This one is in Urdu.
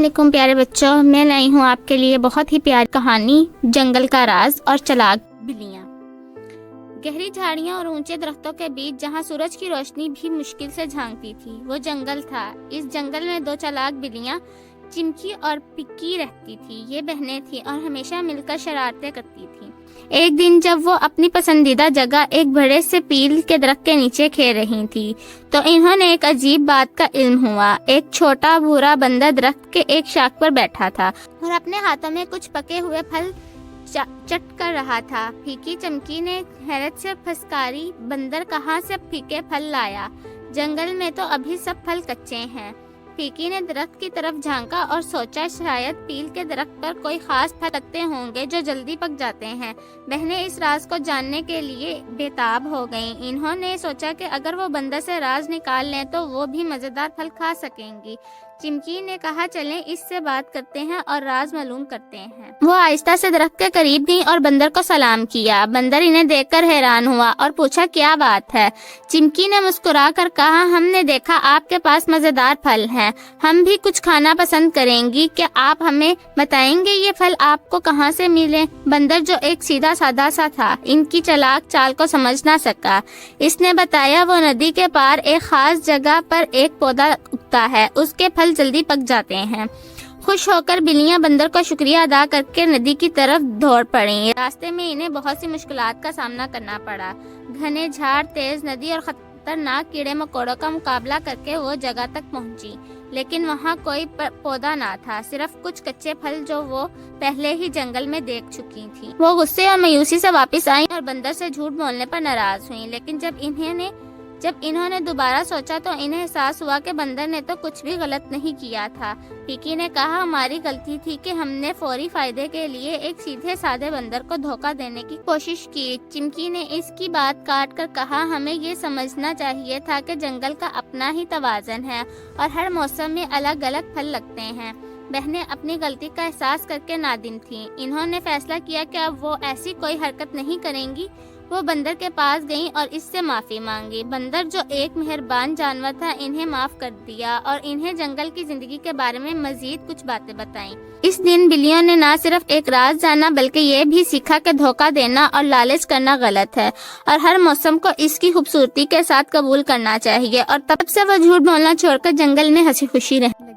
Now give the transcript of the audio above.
علیکم پیارے بچوں، میں لائی ہوں آپ کے لیے بہت ہی پیاری کہانی جنگل کا راز اور چلاک بلیاں۔ گہری جھاڑیاں اور اونچے درختوں کے بیچ جہاں سورج کی روشنی بھی مشکل سے جھانکتی تھی وہ جنگل تھا۔ اس جنگل میں دو چلاک بلیاں چمکی اور پکی رہتی تھی۔ یہ بہنیں تھیں اور ہمیشہ مل کر شرارتیں کرتی تھیں۔ ایک دن جب وہ اپنی پسندیدہ جگہ ایک بڑے سے پیل کے درخت کے نیچے کھیل رہی تھی تو انہوں نے ایک عجیب بات کا علم ہوا۔ ایک چھوٹا بھورا بندر درخت کے ایک شاخ پر بیٹھا تھا اور اپنے ہاتھوں میں کچھ پکے ہوئے پھل چٹ کر رہا تھا۔ پھیکی چمکی نے حیرت سے پھسکاری، بندر کہاں سے پھیکے پھل لایا؟ جنگل میں تو ابھی سب پھل کچے ہیں۔ پھیکی نے درخت کی طرف جھانکا اور سوچا شاید پیل کے درخت پر کوئی خاص پھل لگتے ہوں گے جو جلدی پک جاتے ہیں۔ بہنیں اس راز کو جاننے کے لیے بےتاب ہو گئیں۔ انہوں نے سوچا کہ اگر وہ بندر سے راز نکال لیں تو وہ بھی مزیدار پھل کھا سکیں گی۔ چمکی نے کہا چلیں اس سے بات کرتے ہیں اور راز معلوم کرتے ہیں۔ وہ آہستہ سے درخت کے قریب گئی اور بندر کو سلام کیا۔ بندر انہیں دیکھ کر حیران ہوا اور پوچھا کیا بات ہے؟ چمکی نے مسکرا کر کہا ہم نے دیکھا آپ کے پاس مزیدار پھل ہیں، ہم بھی کچھ کھانا پسند کریں گی، کیا آپ ہمیں بتائیں گے یہ پھل آپ کو کہاں سے ملے؟ بندر جو ایک سیدھا سادہ سا تھا ان کی چلاک چال کو سمجھ نہ سکا۔ اس نے بتایا وہ ندی کے پار ایک خاص جگہ پر ایک پودا اگتا ہے، اس کے پھل جلدی پک جاتے ہیں۔ خوش ہو کر بلیاں بندر کا شکریہ ادا کر کے ندی کی طرف دوڑ پڑیں۔ راستے میں انہیں بہت سی مشکلات کا سامنا کرنا پڑا۔ گھنے جھاڑ، تیز ندی اور خطرناک کیڑے مکوڑوں کا مقابلہ کر کے وہ جگہ تک پہنچی، لیکن وہاں کوئی پودا نہ تھا، صرف کچھ کچے پھل جو وہ پہلے ہی جنگل میں دیکھ چکی تھی۔ وہ غصے اور مایوسی سے واپس آئیں اور بندر سے جھوٹ بولنے پر ناراض ہوئیں، لیکن جب انہوں نے دوبارہ سوچا تو انہیں احساس ہوا کہ بندر نے تو کچھ بھی غلط نہیں کیا تھا۔ پھیکی نے کہا ہماری غلطی تھی کہ ہم نے فوری فائدے کے لیے ایک سیدھے سادے بندر کو دھوکہ دینے کی کوشش کی۔ چمکی نے اس کی بات کاٹ کر کہا ہمیں یہ سمجھنا چاہیے تھا کہ جنگل کا اپنا ہی توازن ہے اور ہر موسم میں الگ الگ پھل لگتے ہیں۔ بہنیں اپنی غلطی کا احساس کر کے نادم تھیں۔ انہوں نے فیصلہ کیا کہ اب وہ ایسی کوئی حرکت نہیں کریں گی۔ وہ بندر کے پاس گئیں اور اس سے معافی مانگی۔ بندر جو ایک مہربان جانور تھا انہیں معاف کر دیا اور انہیں جنگل کی زندگی کے بارے میں مزید کچھ باتیں بتائیں۔ اس دن بلیوں نے نہ صرف ایک راز جانا بلکہ یہ بھی سیکھا کہ دھوکہ دینا اور لالچ کرنا غلط ہے اور ہر موسم کو اس کی خوبصورتی کے ساتھ قبول کرنا چاہیے، اور تب سے وہ جھوٹ بولنا چھوڑ کر جنگل میں ہنسی خوشی رہنے